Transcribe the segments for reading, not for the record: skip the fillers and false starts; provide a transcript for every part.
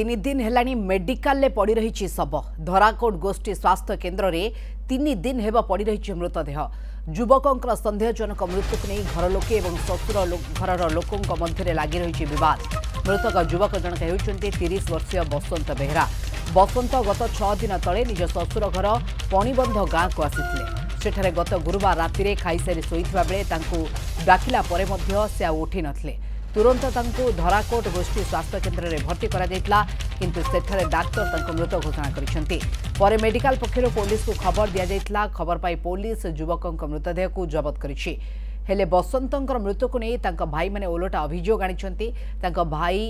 तीन दिन हेलानी मेडिकल पड़ी रही शव धराकोट गोष्ठी स्वास्थ्य केन्द्र में 3 दिन हेब पड़ी रही मृतदेह युवकों सन्देहजनक मृत्यु को नहीं घर लोके ससुर घर लोकों मध्य लगी रही विवाद मृतक युवक जनक होती 30 वर्षीय बसंत बेहरा बसंत गत 6 दिन तले निज ससुर घर पणीबंध गाँ को आसी सेठारे गत गुरुवार राति में खाईसारी शोइथिबा बेले डाकिला परे मध्य से उठी नथिले तुरंत धराकोट गोष्ठी स्वास्थ्य केन्द्र में भर्ती करा किंतु सेठारे डाक्तर मृत घोषणा करिसेंती परे मेडिकल पक्षरु पुलिस को खबर दिया जायतिला खबर पाई पुलिस युवकों मृतदेह को जबत करिछि हेले बसंतर मृत्यु को नहीं भाई मैंने ओलटा अभियोग आनी भाई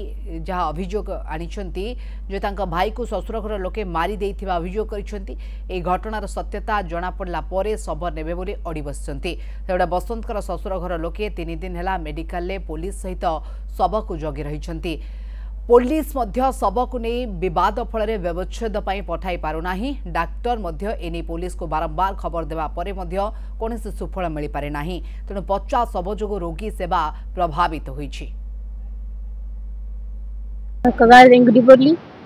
जहाँ अभियोग आनी जो भाई को ससुर घर लोके मारी देइथिबा अभियोग करिसेंती ए घटनार सत्यता जना पड़ला परे शव नेबे बोली अड़ी बसिसेंती तेबडा बसंतर ससुर घर लोके 3 दिन हेला मेडिकल ले पुलिस सहित शव को जगी रहिसेंती पुलिस मध्य शव को नहीं विवाद फल व्यवच्छेद पठाई पारुना डाक्तर एने पुलिस को बारंबार खबर देवा परे कौन सुफल मिल पारे ना तेणु 50 शव जो रोगी सेवा प्रभावित होइछि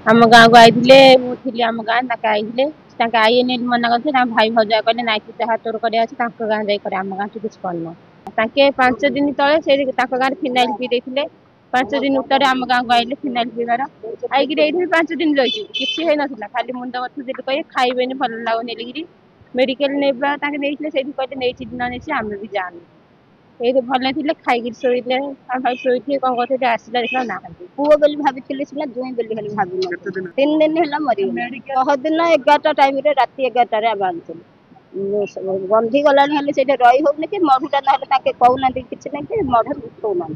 आम गाँव को आई मुझे आम गाँव आई मना कर भाई भजा कहले ना जहाँ तोर कर गाँव जाकर आम गाँव किसी करना 5 दिन तले गाँव फिनाइल पी देते 5 दिन उत्तर आम गाँव को आइले फिनाइल पीबार आई 5 दिन रही किसी है ना खाली मुंड बथुले कहे खाइबे भल लगुनि मेडिकल नहीं कहते नहीं दिन नहीं आम भी जाने ये भल थे खाई शोले भाई शोथे कौन करते आसला देखा ना पुओ बोली भाभी सीना दुई बोली खाली भाभी 3 दिन है मरी दिन 11टा टाइम रात 11टार बांधु बंधी गला रही होनी कि मधुटा ना कहना किसी ना कि मध कहना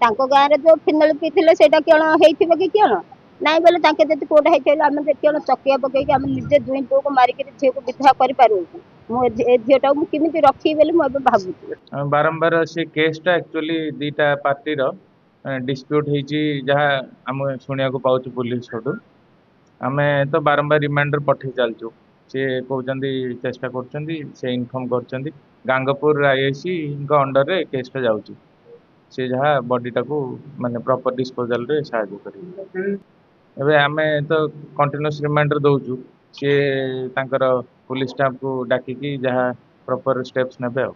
गाँव में जो फिनाइल पीते से कौन हो कि कौन ना बोले कौटा होम कौन चकिया पकई आम निजे दुई पु को मारिक झील को विधवा कर झीटा मुझे रखी बोली मुझे भावुँ बारंबार से केसटा एक्चुअली 2टा पार्टी डिस्प्यूट होती जहाँ आम शुणा पाचु पुलिस आम तो बारंबार रिमांडर पठे चलचु सी कहते चेष्टा कर इनफर्म कर गांगपुर आईआईसी अंडर रे केसटा जाऊँगी से जहाँ बॉडीटा को माने प्रॉपर डिस्पोजल रे साहाय्य करें आम तो कंटिन्यूअस रिमाइंडर दौचु सी तांकर पुलिस स्टाफ को डाकिकी जहाँ प्रॉपर स्टेप्स नेबे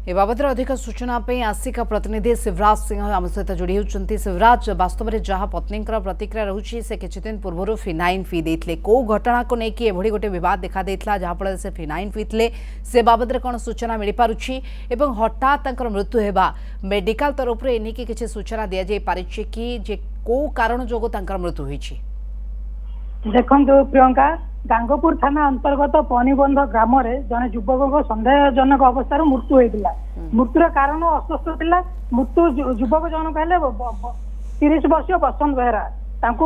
ए बाबद अधिक सूचना आसिका प्रतिनिधि शिवराज सिंह आम सहित जोड़ी होती शिवराज वास्तव में जहाँ पत्नी प्रतिक्रिया रोचे से किसी दिन पूर्व फिनाइन पी देते कौ घटना को लेकिन एभली गोटे बद देखा देता जहाँफल से फिनाइन पीते से बाबद कौन सूचना मिल पारुछि एवं हठात मृत्यु होगा मेडिकल तरफ एनिकी किसी सूचना दि जापे कि कौ कारण जो मृत्यु होइछि देखो प्रियंका गांगपुर थाना अंतर्गत पणीबंध ग्राम जने युवक सन्देहजनक अवस्था मृत्यु होता मृत्युर कारण अस्वस्थ था मृत्यु युवक जनक 30 वर्षीय बसंत बेहरा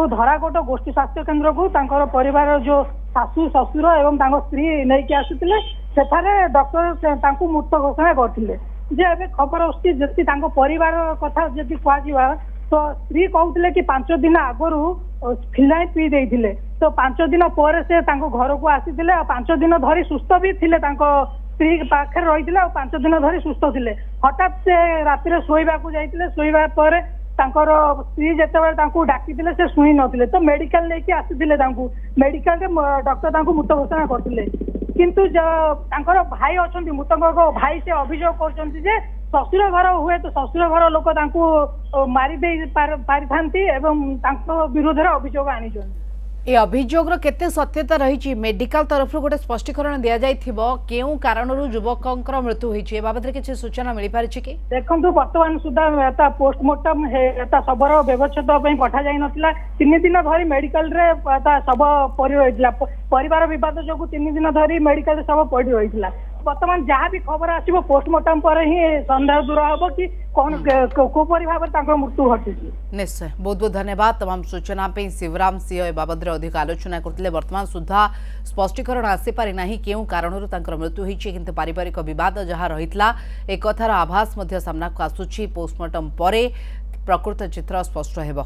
धराकोट गोष्ठी स्वास्थ्य केन्द्र को परिवार जो शाशु शशुर एवं स्त्री नहीं आसुले सेठारे डॉक्टर मृत घोषणा करते खबर आसती परिवार कथा जदि कह तो स्त्री कहते कि 5 दिन आगु फिनाइल पी देते तो 5 दिन पर से घर को आसी 5 दिन धरी सुस्थ भी थे स्त्री पाखे रही 5 दिन धरी सुस्थ थे हठात से राति शोवा जाते शोवा पर स्त्री जिते डाकी से शुणी नथिले तो मेडिकल लेके आसी मेडिकल डॉक्टर मृत घोषणा करते किंतु भाई अच्छा मृतक भाई से अभियोग कर ससुर घर हुए तो ससुर घर लोक मारी पारि विरोध में अभियोग आनी ए अभियोग केते सत्यता रही मेडिकल तरफ गोटे स्पष्टीकरण दि जाइथिबो केउ कारण युवकों मृत्यु होइछि बाबद किसी सूचना मिल पारिछि कि देखंतु वर्तमान सुधा पोस्टमार्टम शबर व्यवच्छेद पठा जाई नथिला 3 दिन धरी मेडिकल रे शव पड़ी रहितला परिवार विवाद जो 3 दिन धरी मेडिकल शव पड़ी रहितला वर्तमान जहाँ भी खबर आसो पोस्टमार्टम पर ही सन्देह दूर हम कि कौन कोपरी भाव मृत्यु घटी निश्चय बहुत बहुत धन्यवाद तमाम सूचना शिवराम सिंह ए बाबद अधिक आलोचना करते वर्तमान सुधा स्पष्टीकरण आसीपारि ना केउ कारण मृत्यु होती किंतु पारिवारिक बद जहाँ रही एक कथार आभास सामना को आसुची पोस्टमार्टम पर प्रकृत चित्र स्पष्ट हेब।